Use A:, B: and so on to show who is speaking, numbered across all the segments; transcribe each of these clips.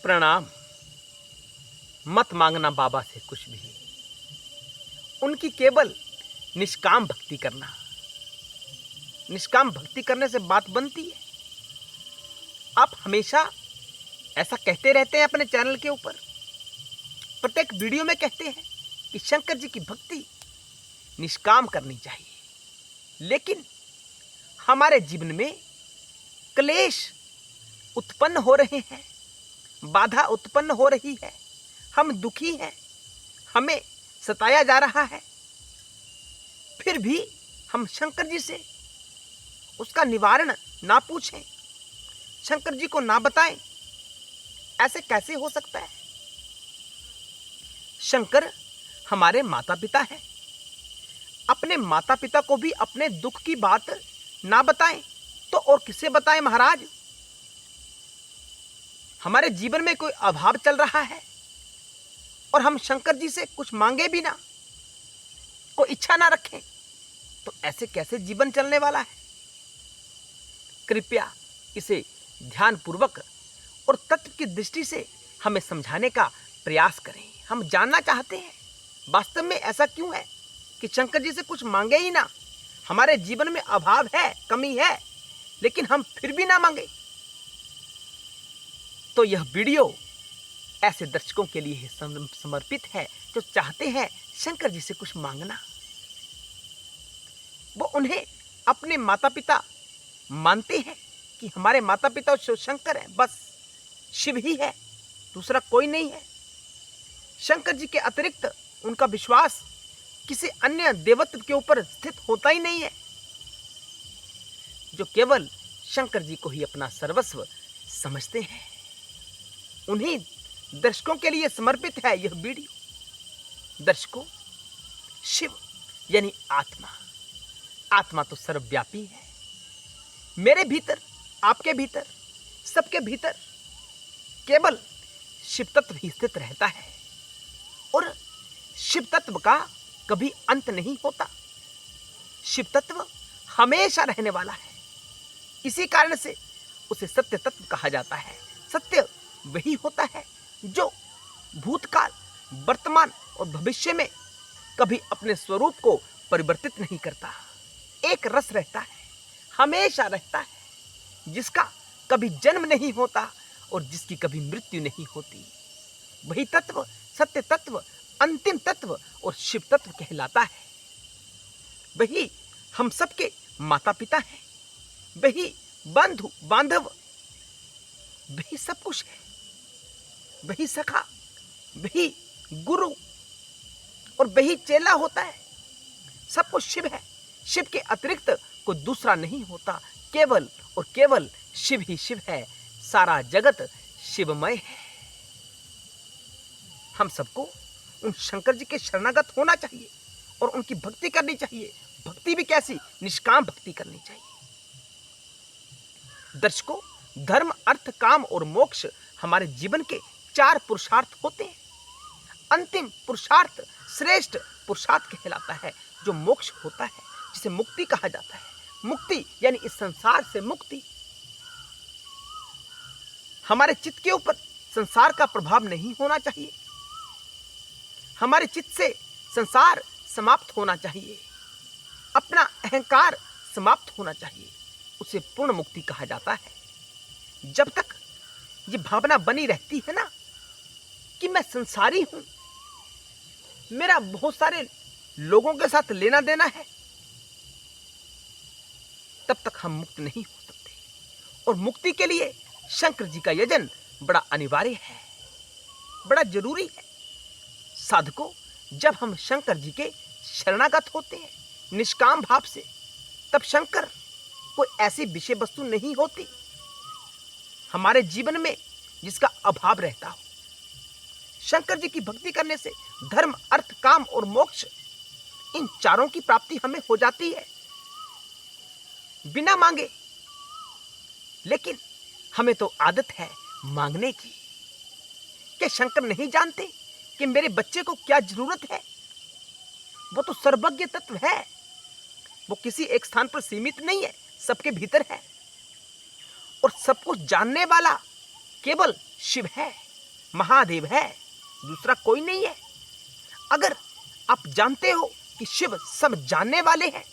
A: प्रणाम। मत मांगना बाबा से कुछ भी, उनकी केवल निष्काम भक्ति करना। निष्काम भक्ति करने से बात बनती है। आप हमेशा ऐसा कहते रहते हैं अपने चैनल के ऊपर, प्रत्येक वीडियो में कहते हैं कि शंकर जी की भक्ति निष्काम करनी चाहिए, लेकिन हमारे जीवन में क्लेश उत्पन्न हो रहे हैं, बाधा उत्पन्न हो रही है, हम दुखी हैं, हमें सताया जा रहा है, फिर भी हम शंकर जी से उसका निवारण ना पूछें, शंकर जी को ना बताएं। ऐसे कैसे हो सकता है? शंकर हमारे माता पिता हैं। अपने माता पिता को भी अपने दुख की बात ना बताएं तो और किसे बताएं महाराज? हमारे जीवन में कोई अभाव चल रहा है और हम शंकर जी से कुछ मांगे भी ना, कोई इच्छा ना रखें, तो ऐसे कैसे जीवन चलने वाला है? कृपया इसे ध्यानपूर्वक और तत्व की दृष्टि से हमें समझाने का प्रयास करें। हम जानना चाहते हैं वास्तव में ऐसा क्यों है कि शंकर जी से कुछ मांगे ही ना। हमारे जीवन में अभाव है, कमी है, लेकिन हम फिर भी ना मांगे। तो यह वीडियो ऐसे दर्शकों के लिए समर्पित है जो चाहते हैं शंकर जी से कुछ मांगना। वो उन्हें अपने माता पिता मानते हैं कि हमारे माता पिता शिव शंकर हैं, बस शिव ही है, दूसरा कोई नहीं है। शंकर जी के अतिरिक्त उनका विश्वास किसी अन्य देवत्व के ऊपर स्थित होता ही नहीं है, जो केवल शंकर जी को ही अपना सर्वस्व समझते हैं। उन्हीं दर्शकों के लिए समर्पित है यह वीडियो। दर्शकों, शिव यानी आत्मा तो सर्वव्यापी है। मेरे भीतर, आपके भीतर, सबके भीतर केवल शिव तत्व ही स्थित रहता है और शिव तत्व का कभी अंत नहीं होता। शिव तत्व हमेशा रहने वाला है। इसी कारण से उसे सत्य तत्व कहा जाता है। सत्य वही होता है जो भूतकाल, वर्तमान और भविष्य में कभी अपने स्वरूप को परिवर्तित नहीं करता। एक रस रहता है, हमेशा रहता है, जिसका कभी जन्म नहीं होता और जिसकी कभी मृत्यु नहीं होती। वही तत्व सत्य तत्व, अंतिम तत्व और शिव तत्व कहलाता है। वही हम सबके माता पिता हैं, वही बंधु बांधव, वही सब कुछ है, वही सखा, वही गुरु और वही चेला होता है। सब कुछ शिव है। शिव के अतिरिक्त कोई दूसरा नहीं होता। केवल और केवल शिव ही शिव है। सारा जगत शिवमय है। हम सबको उन शंकर जी के शरणागत होना चाहिए और उनकी भक्ति करनी चाहिए। भक्ति भी कैसी? निष्काम भक्ति करनी चाहिए। दर्शकों, धर्म, अर्थ, काम और मोक्ष हमारे जीवन के 4 पुरुषार्थ होते हैं। अंतिम पुरुषार्थ श्रेष्ठ पुरुषार्थ कहलाता है, जो मोक्ष होता है, जिसे मुक्ति कहा जाता है। मुक्ति यानी इस संसार से मुक्ति। हमारे चित्त के ऊपर संसार का प्रभाव नहीं होना चाहिए। हमारे चित्त से संसार समाप्त होना चाहिए। अपना अहंकार समाप्त होना चाहिए। उसे पूर्ण मुक्ति कहा जाता है। जब तक ये भावना बनी रहती है ना कि मैं संसारी हूं, मेरा बहुत सारे लोगों के साथ लेना देना है, तब तक हम मुक्त नहीं हो सकते। और मुक्ति के लिए शंकर जी का यजन बड़ा अनिवार्य है, बड़ा जरूरी है। साधकों, जब हम शंकर जी के शरणागत होते हैं निष्काम भाव से, तब शंकर कोई ऐसी विषय वस्तु नहीं होती हमारे जीवन में जिसका अभाव रहता हो। शंकर जी की भक्ति करने से धर्म, अर्थ, काम और मोक्ष, इन चारों की प्राप्ति हमें हो जाती है बिना मांगे। लेकिन हमें तो आदत है मांगने की। क्या शंकर नहीं जानते कि मेरे बच्चे को क्या जरूरत है? वो तो सर्वज्ञ तत्व है। वो किसी एक स्थान पर सीमित नहीं है, सबके भीतर है। और सब कुछ जानने वाला केवल शिव है। महादेव है, दूसरा कोई नहीं है। अगर आप जानते हो कि शिव सब जानने वाले हैं,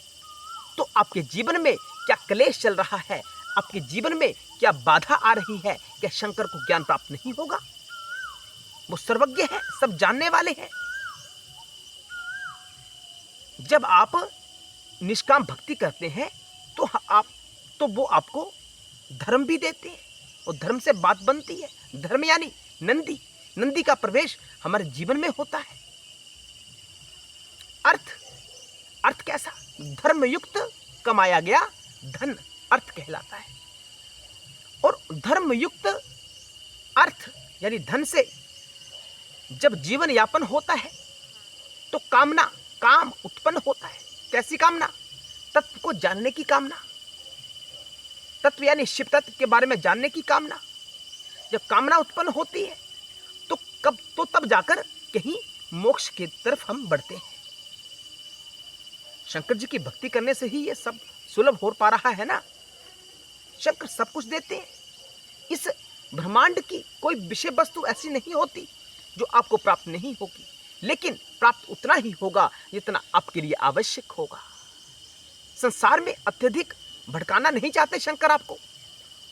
A: तो आपके जीवन में क्या क्लेश चल रहा है, आपके जीवन में क्या बाधा आ रही है, क्या शंकर को ज्ञान प्राप्त नहीं होगा? वो सर्वज्ञ है, सब जानने वाले हैं। जब आप निष्काम भक्ति करते हैं तो वो आपको धर्म भी देते हैं, और धर्म से बात बनती है। धर्म यानी नंदी का प्रवेश हमारे जीवन में होता है। अर्थ कैसा? धर्मयुक्त कमाया गया धन अर्थ कहलाता है। और धर्मयुक्त अर्थ यानी धन से जब जीवन यापन होता है तो काम उत्पन्न होता है। कैसी कामना? तत्व को जानने की कामना। तत्व यानी शिव तत्व के बारे में जानने की कामना। जब कामना उत्पन्न होती है तो तब जाकर कहीं मोक्ष की तरफ हम बढ़ते हैं। शंकर जी की भक्ति करने से ही ये सब सुलभ हो पा रहा है ना। शंकर सब कुछ देते हैं। इस ब्रह्मांड की कोई विषय वस्तु ऐसी नहीं होती जो आपको प्राप्त नहीं होगी, लेकिन प्राप्त उतना ही होगा जितना आपके लिए आवश्यक होगा। संसार में अत्यधिक भटकाना नहीं चाहते शंकर आपको।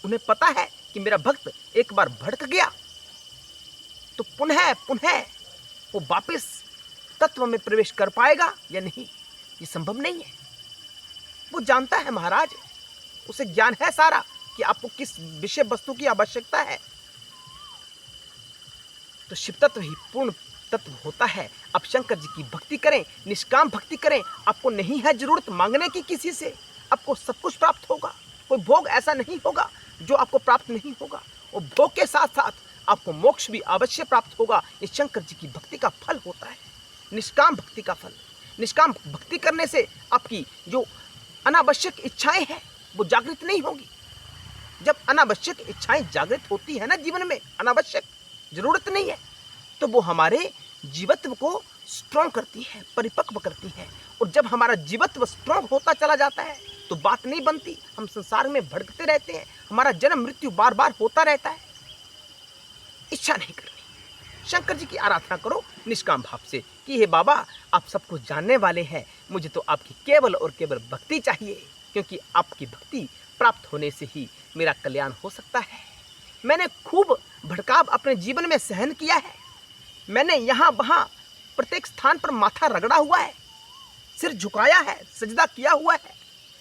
A: उन्हें पता है कि मेरा भक्त एक बार भटक गया तो पुनः वो वापस तत्व में प्रवेश कर पाएगा या नहीं, ये संभव नहीं है। वो जानता है महाराज, उसे ज्ञान है सारा कि आपको किस विषय वस्तु की आवश्यकता है। तो शिव तत्व ही पूर्ण तत्व होता है। आप शंकर जी की भक्ति करें, निष्काम भक्ति करें। आपको नहीं है जरूरत मांगने की किसी से, आपको सब कुछ प्राप्त होगा। कोई भोग ऐसा नहीं होगा जो आपको प्राप्त नहीं होगा। और भोग के साथ साथ आपको मोक्ष भी अवश्य प्राप्त होगा। ये शंकर जी की भक्ति का फल होता है, निष्काम भक्ति का फल। निष्काम भक्ति करने से आपकी जो अनावश्यक इच्छाएं हैं वो जागृत नहीं होगी। जब अनावश्यक इच्छाएं जागृत होती है ना जीवन में, अनावश्यक जरूरत नहीं है, तो वो हमारे जीवत्व को स्ट्रॉन्ग करती है, परिपक्व करती है। और जब हमारा जीवत्व स्ट्रॉन्ग होता चला जाता है तो बात नहीं बनती, हम संसार में भटकते रहते हैं, हमारा जन्म मृत्यु बार बार होता रहता है। इच्छा नहीं करनी। शंकर जी की आराधना करो निष्काम भाव से कि हे बाबा, आप सब कुछ जानने वाले हैं, मुझे तो आपकी केवल और केवल भक्ति चाहिए, क्योंकि आपकी भक्ति प्राप्त होने से ही मेरा कल्याण हो सकता है। मैंने खूब भटकाव अपने जीवन में सहन किया है। मैंने यहाँ वहाँ प्रत्येक स्थान पर माथा रगड़ा हुआ है, सिर झुकाया है, सजदा किया हुआ है,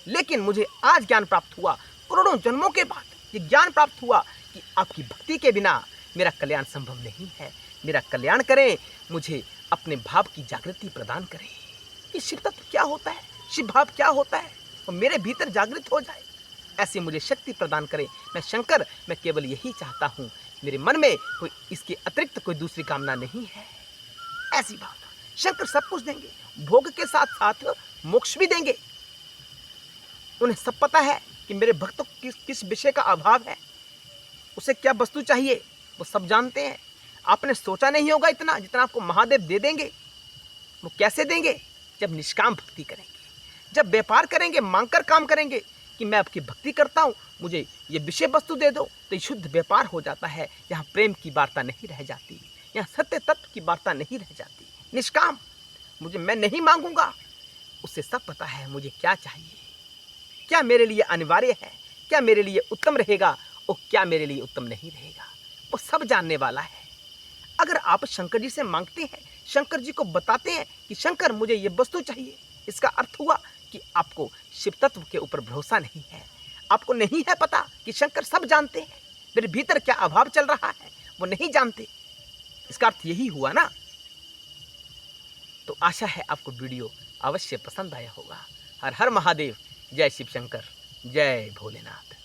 A: लेकिन मुझे आज ज्ञान प्राप्त हुआ। करोड़ों जन्मों के बाद ये ज्ञान प्राप्त हुआ कि आपकी भक्ति के बिना मेरा कल्याण संभव नहीं है। मेरा कल्याण करें, मुझे अपने भाव की जागृति प्रदान करें कि शिव तत्व क्या होता है, शिव भाव क्या होता है, और मेरे भीतर जागृत हो जाए। ऐसे मुझे शक्ति प्रदान करें। मैं केवल यही चाहता हूँ। मेरे मन में कोई इसके अतिरिक्त कोई दूसरी कामना नहीं है। ऐसी बात शंकर सब कुछ देंगे, भोग के साथ साथ मोक्ष भी देंगे। उन्हें सब पता है कि मेरे भक्त को किस विषय का अभाव है, उसे क्या वस्तु चाहिए, वो सब जानते हैं। आपने सोचा नहीं होगा इतना जितना आपको महादेव दे देंगे। वो कैसे देंगे? जब निष्काम भक्ति करेंगे, जब व्यापार करेंगे, मांगकर काम करेंगे कि मैं आपकी भक्ति करता हूँ, मुझे ये विषय वस्तु दे दो, तो शुद्ध व्यापार हो जाता है। यहाँ प्रेम की वार्ता नहीं रह जाती, यहाँ सत्य तत्व की वार्ता नहीं रह जाती। निष्काम मैं नहीं मांगूंगा, उससे सब पता है मुझे क्या चाहिए, क्या मेरे लिए अनिवार्य है, क्या मेरे लिए उत्तम रहेगा और क्या मेरे लिए उत्तम नहीं रहेगा, वो सब जानने वाला है। अगर आप शंकर जी से मांगते हैं, शंकर जी को बताते हैं कि शंकर मुझे ये वस्तु चाहिए, इसका अर्थ हुआ कि आपको शिव तत्व के ऊपर भरोसा नहीं है। आपको नहीं है पता कि शंकर सब जानते हैं, मेरे भीतर क्या अभाव चल रहा है वो नहीं जानते। इसका अर्थ यही हुआ ना। तो आशा है आपको वीडियो अवश्य पसंद आया होगा। हर हर महादेव, जय शिव शंकर, जय भोलेनाथ।